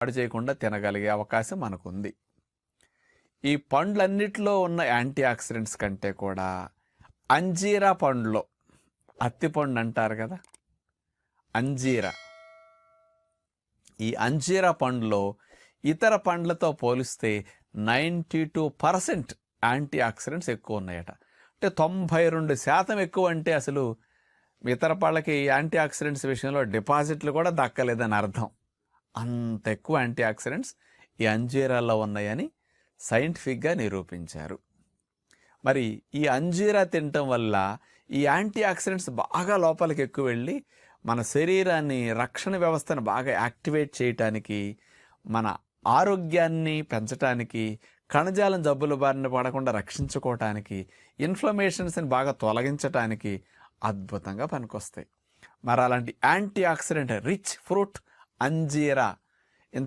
పాడు చేయకుండా తినగలిగే అవకాశం మనకుంది. ఈ పండ్లన్నిటిలో ఉన్న యాంటీ ఆక్సిడెంట్స్ కంటే కూడా అంజీరా పండులో, అత్తిపండు అంటారు కదా, అంజీరా, ఈ అంజీరా పండులో ఇతర పండ్లతో పోలిస్తే 92% యాంటీ ఆక్సిడెంట్స్ ఎక్కువ ఉన్నాయట. అంటే 92% ఎక్కువ. అంటే అసలు ఇతర పళ్ళకి యాంటీ ఆక్సిడెంట్స్ విషయంలో డిపాజిట్లు కూడా దక్కలేదని అర్థం. అంత ఎక్కువ యాంటీ ఆక్సిడెంట్స్ ఈ అంజీరాల్లో ఉన్నాయని సైంటిఫిక్గా నిరూపించారు. మరి ఈ అంజీరా తినటం వల్ల ఈ యాంటీ ఆక్సిడెంట్స్ బాగా లోపలికి ఎక్కువ వెళ్ళి మన శరీరాన్ని, రక్షణ వ్యవస్థను బాగా యాక్టివేట్ చేయటానికి, మన ఆరోగ్యాన్ని పెంచడానికి, కణజాలం జబ్బుల బారిన పడకుండా రక్షించుకోవటానికి, ఇన్ఫ్లమేషన్స్ని బాగా తొలగించటానికి అద్భుతంగా పనికొస్తాయి. మరి అలాంటి యాంటీ ఆక్సిడెంట్ రిచ్ ఫ్రూట్ అంజీరా